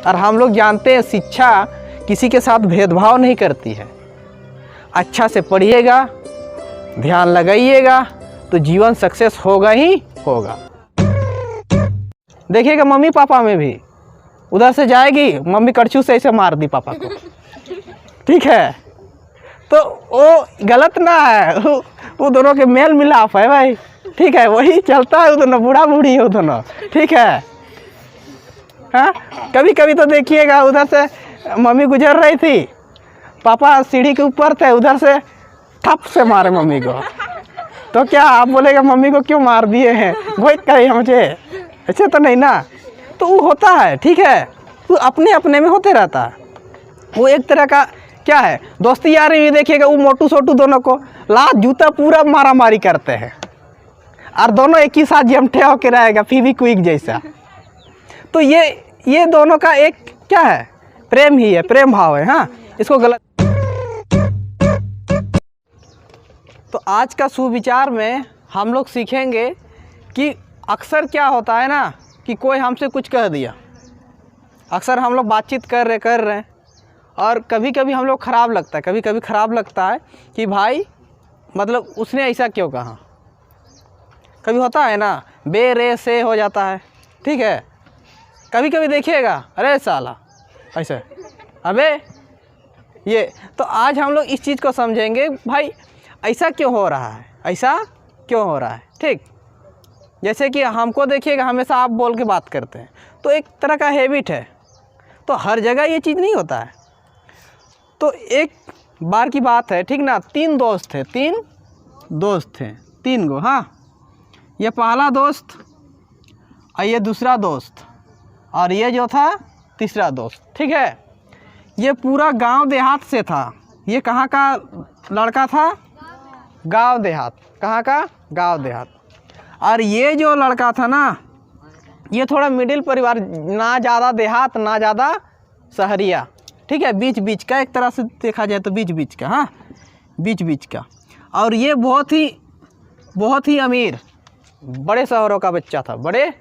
और हम लोग जानते हैं शिक्षा किसी के साथ भेदभाव नहीं करती है। अच्छा से पढ़िएगा, ध्यान लगाइएगा तो जीवन सक्सेस होगा ही होगा। देखिएगा मम्मी पापा में भी, उधर से जाएगी मम्मी करछू से ऐसे मार दी पापा को, ठीक है, तो वो गलत ना है, वो दोनों के मेल मिलाप है भाई, ठीक है, वही चलता है, वो दोनों बूढ़ा बूढ़ी है वो दोनों, ठीक है। हाँ, कभी कभी तो देखिएगा उधर से मम्मी गुजर रही थी, पापा सीढ़ी के ऊपर थे, उधर से थप से मारे मम्मी को, तो क्या आप बोलेगा मम्मी को क्यों मार दिए हैं, वही कहे मुझे, ऐसे तो नहीं ना। तो वो होता है, ठीक है, वो अपने अपने में होते रहता है, वो एक तरह का क्या है, दोस्ती यारी भी देखिएगा, वो मोटू सोटू दोनों को लात जूता पूरा मारा मारी करते हैं और दोनों एक ही साथ जमटे होके रहेगा फेविक्विक जैसा। तो ये दोनों का एक क्या है, प्रेम ही है, प्रेम भाव है। हाँ, इसको गलत। तो आज का सुविचार में हम लोग सीखेंगे कि अक्सर क्या होता है ना कि कोई हमसे कुछ कह दिया, अक्सर हम लोग बातचीत कर रहे हैं और कभी कभी हम लोग ख़राब लगता है, कभी कभी ख़राब लगता है कि भाई मतलब उसने ऐसा क्यों कहा, कभी होता है ना, बे रे से हो जाता है, ठीक है। कभी कभी देखिएगा अरे साला ऐसे, अबे ये, तो आज हम लोग इस चीज़ को समझेंगे भाई ऐसा क्यों हो रहा है, ऐसा क्यों हो रहा है, ठीक। जैसे कि हमको देखिएगा हमेशा आप बोल के बात करते हैं, तो एक तरह का हैबिट है, तो हर जगह ये चीज़ नहीं होता है। तो एक बार की बात है, ठीक ना, तीन दोस्त थे, तीन गो। हाँ, ये पहला दोस्त और ये दूसरा दोस्त और ये जो था तीसरा दोस्त, ठीक है। ये पूरा गांव देहात से था, ये कहाँ का लड़का था, गांव देहात, कहाँ का, गांव देहात। और ये जो लड़का था ना, ये थोड़ा मिडिल परिवार, ना ज़्यादा देहात ना ज़्यादा शहरिया, ठीक है, बीच बीच का, एक तरह से देखा जाए तो बीच बीच का। हाँ, बीच बीच का। और ये बहुत ही अमीर बड़े शहरों का बच्चा था, बड़े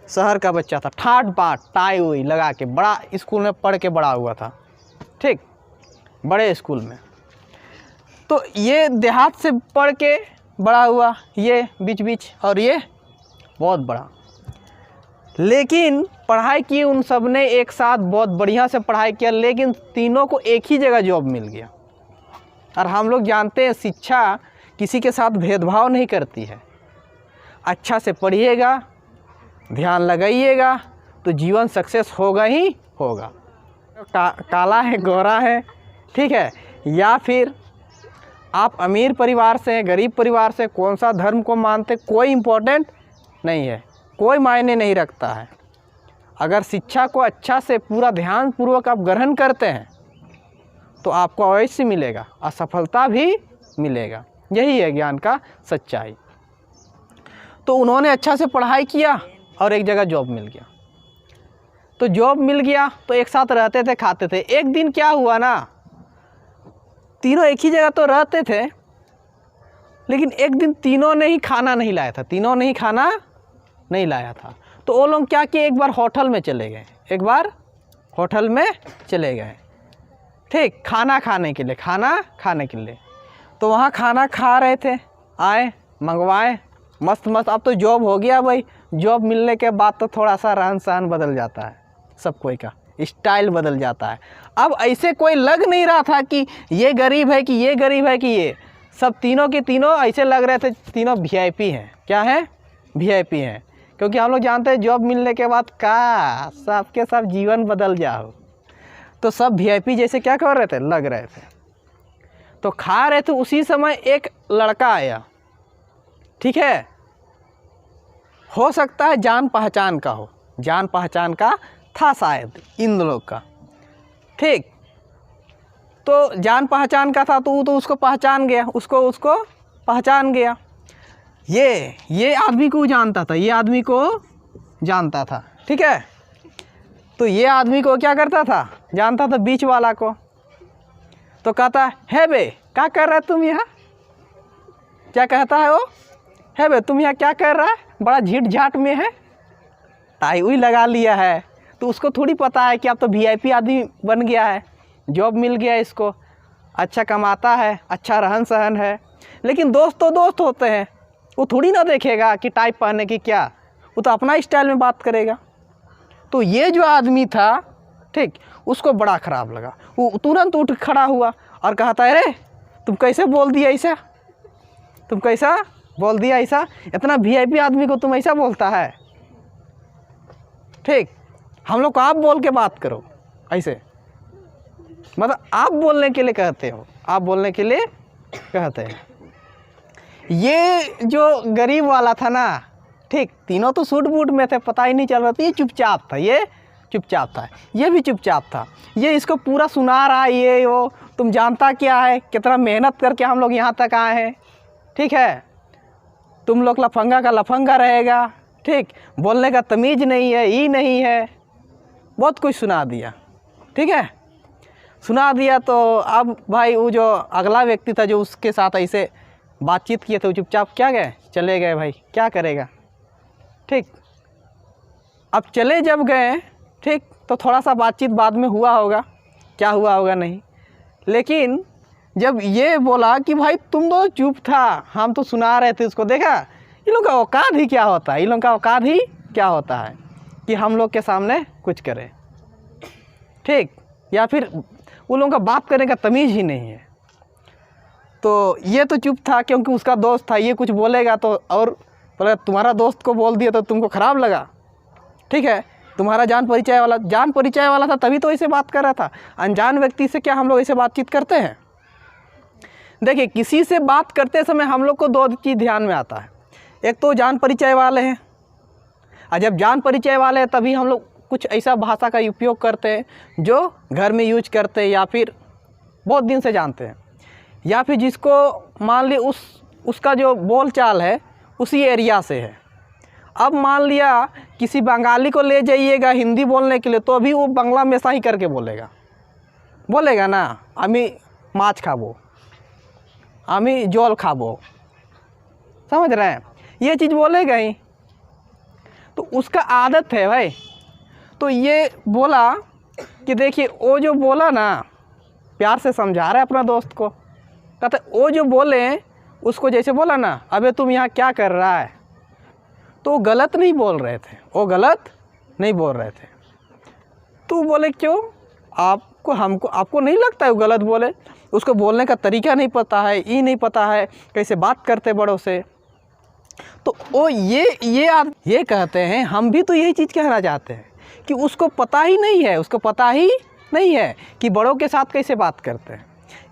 शहर का बच्चा था, ठाट बाट टाई हुई लगा के, बड़ा स्कूल में पढ़ के बड़ा हुआ था, ठीक, बड़े स्कूल में। तो ये देहात से पढ़ के बड़ा हुआ, ये बीच बीच, और ये बहुत बड़ा। लेकिन पढ़ाई की उन सब ने एक साथ, बहुत बढ़िया से पढ़ाई किया, लेकिन तीनों को एक ही जगह जॉब मिल गया। और हम लोग जानते हैं शिक्षा किसी के साथ भेदभाव नहीं करती है। अच्छा से पढ़िएगा, ध्यान लगाइएगा तो जीवन सक्सेस होगा ही होगा। काला है, गोरा है, ठीक है, या फिर आप अमीर परिवार से हैं, गरीब परिवार से, कौन सा धर्म को मानते, कोई इम्पोर्टेंट नहीं है, कोई मायने नहीं रखता है। अगर शिक्षा को अच्छा से पूरा ध्यान पूर्वक आप ग्रहण करते हैं तो आपको अवश्य मिलेगा और सफलता भी मिलेगा। यही है ज्ञान का सच्चाई। तो उन्होंने अच्छा से पढ़ाई किया और एक जगह जॉब मिल गया। तो जॉब मिल गया तो एक साथ रहते थे, खाते थे। एक दिन क्या हुआ ना, तीनों एक ही जगह तो रहते थे, लेकिन एक दिन तीनों ने ही खाना नहीं लाया था, तीनों ने ही खाना नहीं लाया था। तो वो लोग क्या किए, एक बार होटल में चले गए, एक बार होटल में चले गए, ठीक, खाना खाने के लिए। तो वहाँ खाना खा रहे थे, आए मंगवाए, मस्त मस्त। अब तो जॉब हो गया भाई, जॉब मिलने के बाद तो थोड़ा सा रहन सहन बदल जाता है, सब कोई का स्टाइल बदल जाता है। अब ऐसे कोई लग नहीं रहा था कि ये गरीब है कि ये गरीब है कि ये, सब तीनों के तीनों ऐसे लग रहे थे तीनों वीआईपी हैं। क्या है, वीआईपी हैं। क्योंकि हम लोग जानते हैं जॉब मिलने के बाद का सबके सब जीवन बदल जाओ, तो सब वीआईपी जैसे क्या कर रहे थे, लग रहे थे। तो खा रहे थे, उसी समय एक लड़का आया, ठीक है, हो सकता है जान पहचान का हो, जान पहचान का था शायद इन लोग का, ठीक। तो जान पहचान का था तो उसको पहचान गया, उसको पहचान गया। ये आदमी को जानता था, ये आदमी को जानता था, ठीक है। तो ये आदमी को क्या करता था, जानता था बीच वाला को। तो कहता है बे क्या कर रहा है तुम यहाँ, क्या कहता है वो, है बे तुम यहाँ क्या कर रहा है, बड़ा झीट झाट में है, टाई उई लगा लिया है। तो उसको थोड़ी पता है कि अब तो VIP आदमी बन गया है, जॉब मिल गया इसको, अच्छा कमाता है, अच्छा रहन सहन है। लेकिन दोस्त तो दोस्त होते हैं, वो थोड़ी ना देखेगा कि टाइप पहनने की क्या, वो तो अपना स्टाइल में बात करेगा। तो ये जो आदमी था, ठीक, उसको बड़ा ख़राब लगा। वो तुरंत उठ खड़ा हुआ और कहता है, अरे तुम कैसे बोल दिया ऐसा, तुम कैसा बोल दिया ऐसा, इतना VIP आदमी को तुम ऐसा बोलता है। ठीक, हम लोग को आप बोल के बात करो ऐसे, मतलब आप बोलने के लिए कहते हो, आप बोलने के लिए कहते हैं। ये जो गरीब वाला था ना, ठीक, तीनों तो सूट बूट में थे, पता ही नहीं चल रहा था, ये चुपचाप था, ये चुपचाप था, ये भी चुपचाप था। ये इसको पूरा सुना रहा है, ये वो, तुम जानता क्या है कितना मेहनत करके हम लोग यहाँ तक आए हैं, ठीक है, तुम लोग लफंगा का लफंगा रहेगा, ठीक, बोलने का तमीज़ नहीं है, ही नहीं है, बहुत कुछ सुना दिया, ठीक है, सुना दिया। तो अब भाई वो जो अगला व्यक्ति था जो उसके साथ ऐसे बातचीत किए थे, वो चुपचाप क्या गए, चले गए, भाई क्या करेगा, ठीक। अब चले जब गए, ठीक, तो थोड़ा सा बातचीत बाद में हुआ होगा, क्या हुआ होगा नहीं, लेकिन जब ये बोला कि भाई तुम तो चुप था, हम तो सुना रहे थे उसको, देखा इन लोग का औकात ही क्या होता है, इन लोग का औकात ही क्या होता है कि हम लोग के सामने कुछ करें, ठीक, या फिर उन लोगों का बात करने का तमीज़ ही नहीं है। तो ये तो चुप था क्योंकि उसका दोस्त था, ये कुछ बोलेगा तो, और बोले तुम्हारा दोस्त को बोल दिया तो तुमको ख़राब लगा, ठीक है, तुम्हारा जान परिचय वाला था तभी तो ऐसे बात कर रहा था। अनजान व्यक्ति से क्या हम लोग ऐसे बातचीत करते हैं? देखिए, किसी से बात करते समय हम लोग को दो चीज़ ध्यान में आता है, एक तो जान परिचय वाले हैं, और जब जान परिचय वाले हैं तभी हम लोग कुछ ऐसा भाषा का उपयोग करते हैं जो घर में यूज करते हैं या फिर बहुत दिन से जानते हैं, या फिर जिसको मान ली उसका जो बोल चाल है उसी एरिया से है। अब मान लिया किसी बंगाली को ले जाइएगा हिंदी बोलने के लिए, तो अभी वो बांग्ला में सही करके बोलेगा ना, आमी माछ खाबो, आमी जल खाबो, समझ रहे हैं, ये चीज़ बोलेगा ही, तो उसका आदत है भाई। तो ये बोला कि देखिए, वो जो बोला ना, प्यार से समझा रहा है अपना दोस्त को, कहते वो जो बोले उसको जैसे बोला ना, अबे तुम यहाँ क्या कर रहा है, तो वो गलत नहीं बोल रहे थे, वो गलत नहीं बोल रहे थे। तो बोले क्यों, आपको नहीं लगता है वो गलत बोले, उसको बोलने का तरीका नहीं पता है, ये नहीं पता है कैसे बात करते बड़ों से। तो वो ये कहते हैं, हम भी तो यही चीज़ कहना चाहते हैं कि उसको पता ही नहीं है कि बड़ों के साथ कैसे बात करते हैं,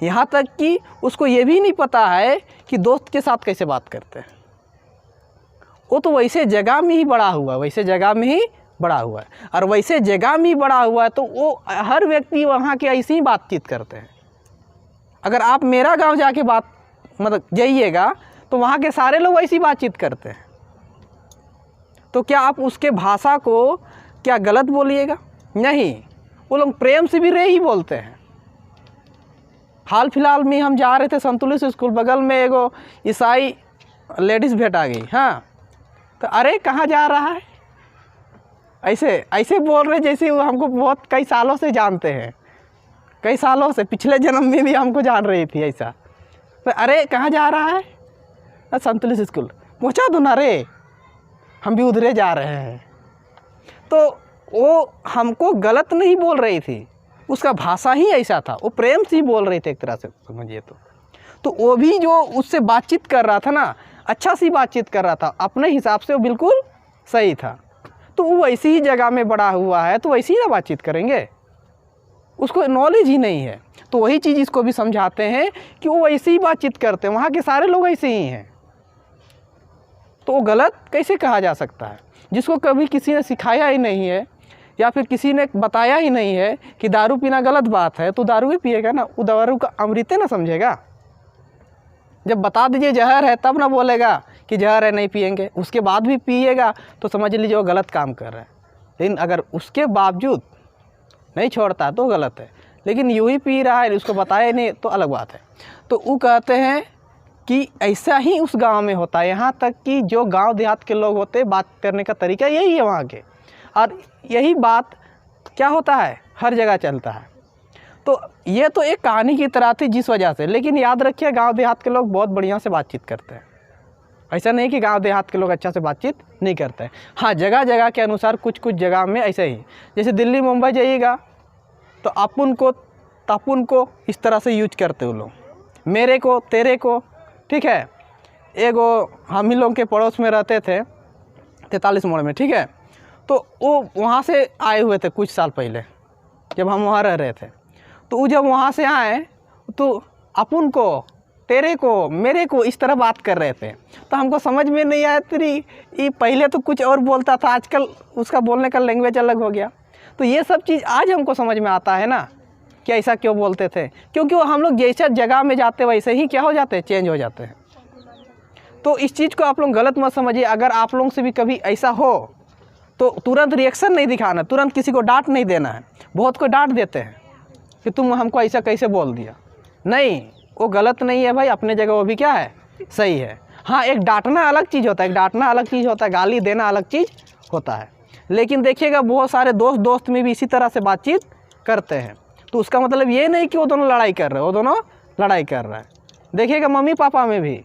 यहाँ तक कि उसको ये भी नहीं पता है कि दोस्त के साथ कैसे बात करते हैं। वो तो वैसे जगह में ही बड़ा हुआ है, और वैसे जगह में ही बड़ा हुआ है, तो वो हर व्यक्ति वहाँ के ऐसे ही बातचीत करते हैं। अगर आप मेरा गांव जाके जाइएगा तो वहाँ के सारे लोग ऐसी बातचीत करते हैं, तो क्या आप उसके भाषा को क्या गलत बोलिएगा? नहीं, वो लोग प्रेम से भी रे ही बोलते हैं। हाल फिलहाल में हम जा रहे थे संतुलित स्कूल, बगल में एगो ईसाई लेडीज़ भेंट आ गई, हाँ, तो अरे कहाँ जा रहा है, ऐसे बोल रहे जैसे वो हमको बहुत कई सालों से जानते हैं, कई सालों से, पिछले जन्म में भी हमको जान रही थी ऐसा। तो अरे कहाँ जा रहा है, संतुलित स्कूल, पहुँचा दो ना रे, हम भी उधरे जा रहे हैं। तो वो हमको गलत नहीं बोल रही थी, उसका भाषा ही ऐसा था, वो प्रेम से ही बोल रही थी एक तरह से समझिए। तो वो भी जो उससे बातचीत कर रहा था ना, अच्छा सी बातचीत कर रहा था, अपने हिसाब से वो बिल्कुल सही था। तो वो वैसी ही जगह में बड़ा हुआ है, तो वैसी ही ना बातचीत करेंगे, उसको नॉलेज ही नहीं है। तो वही चीज़ इसको भी समझाते हैं कि वो वैसे ही बातचीत करते हैं, वहाँ के सारे लोग ऐसे ही हैं, तो वो गलत कैसे कहा जा सकता है, जिसको कभी किसी ने सिखाया ही नहीं है या फिर किसी ने बताया ही नहीं है कि दारू पीना गलत बात है, तो दारू ही पिएगा ना, वो दारू का अमृत ना समझेगा। जब बता दीजिए जहर है तब ना बोलेगा कि जहर है नहीं पिएंगे, उसके बाद भी पिएगा तो समझ लीजिए वो गलत काम कर रहा है। लेकिन अगर उसके बावजूद नहीं छोड़ता तो गलत है, लेकिन यूँ ही पी रहा है, उसको बताया नहीं तो अलग बात है। तो वो कहते हैं कि ऐसा ही उस गांव में होता है, यहाँ तक कि जो गांव देहात के लोग होते हैं बात करने का तरीका यही है वहाँ के, और यही बात क्या होता है, हर जगह चलता है। तो ये तो एक कहानी की तरह थी जिस वजह से, लेकिन याद रखिए गांव देहात के लोग बहुत बढ़िया से बातचीत करते हैं। ऐसा नहीं कि गांव देहात के लोग अच्छा से बातचीत नहीं करते हैं। हाँ, जगह जगह के अनुसार कुछ कुछ जगह में ऐसे ही, जैसे दिल्ली मुंबई जाइएगा तो अपुन को तपुन को इस तरह से यूज करते हो लोग, मेरे को तेरे को, ठीक है। एगो हम ही लोग के पड़ोस में रहते थे 43 मोड़ में, ठीक है। तो वो वहाँ से आए हुए थे कुछ साल पहले जब हम वहाँ रह रहे थे। तो वो जब वहाँ से आए तो अपुन को तेरे को मेरे को इस तरह बात कर रहे थे। तो हमको समझ में नहीं आया, तेरी ये पहले तो कुछ और बोलता था, आजकल उसका बोलने का लैंग्वेज अलग हो गया। तो ये सब चीज़ आज हमको समझ में आता है ना कि ऐसा क्यों बोलते थे, क्योंकि वो हम लोग जैसा जगह में जाते वैसे ही क्या हो जाते हैं, चेंज हो जाते हैं। तो इस चीज़ को आप लोग गलत मत समझिए। अगर आप लोगों से भी कभी ऐसा हो तो तुरंत रिएक्शन नहीं दिखाना, तुरंत किसी को डांट नहीं देना है। बहुत को डांट देते हैं कि तुम हमको ऐसा कैसे बोल दिया। नहीं, वो गलत नहीं है भाई, अपने जगह वो भी क्या है, सही है। हाँ, एक डांटना अलग चीज़ होता है, एक डांटना अलग चीज़ होता है, गाली देना अलग चीज़ होता है। लेकिन देखिएगा बहुत सारे दोस्त में भी इसी तरह से बातचीत करते हैं। तो उसका मतलब ये नहीं कि वो दोनों लड़ाई कर रहे हैं, वो दोनों लड़ाई कर रहे हैं। देखिएगा मम्मी पापा में भी,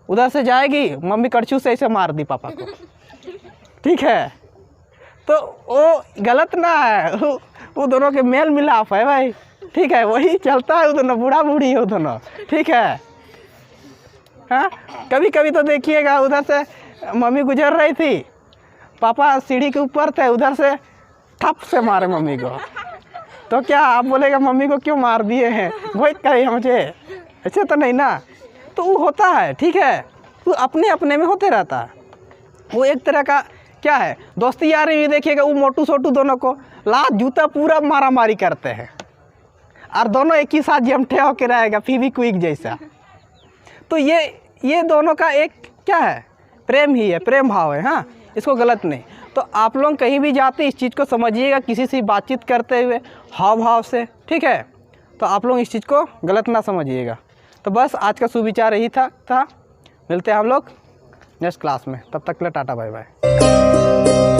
उधर से जाएगी मम्मी कड़छू से ऐसे मार दी पापा को, ठीक है। तो वो गलत ना है, वो दोनों के मेल मिलाप है भाई, ठीक है। वही चलता है, वो दोनों बूढ़ा बूढ़ी है वो दोनों, ठीक है। हाँ, कभी कभी तो देखिएगा उधर से मम्मी गुजर रही थी, पापा सीढ़ी के ऊपर थे, उधर से थप से मारे मम्मी को। तो क्या आप बोलेगा मम्मी को क्यों मार दिए हैं, वही कहे मुझे, ऐसे तो नहीं ना। तो वो होता है, ठीक है, वो अपने अपने में होते रहता है। वो एक तरह का क्या है, दोस्ती यारी भी देखिएगा, वो मोटू सोटू दोनों को लात जूता पूरा मारा मारी करते हैं और दोनों एक ही साथ जमटे होके रहेगा, फेविक्विक जैसा। तो ये दोनों का एक क्या है, प्रेम ही है, प्रेम भाव है। हाँ, इसको गलत नहीं। तो आप लोग कहीं भी जाते इस चीज़ को समझिएगा, किसी से बातचीत करते हुए हाव भाव से, ठीक है। तो आप लोग इस चीज़ को गलत ना समझिएगा। तो बस आज का सुविचार यही था। मिलते हैं हम लोग नेक्स्ट क्लास में, तब तक के लिए टाटा बाय बाय।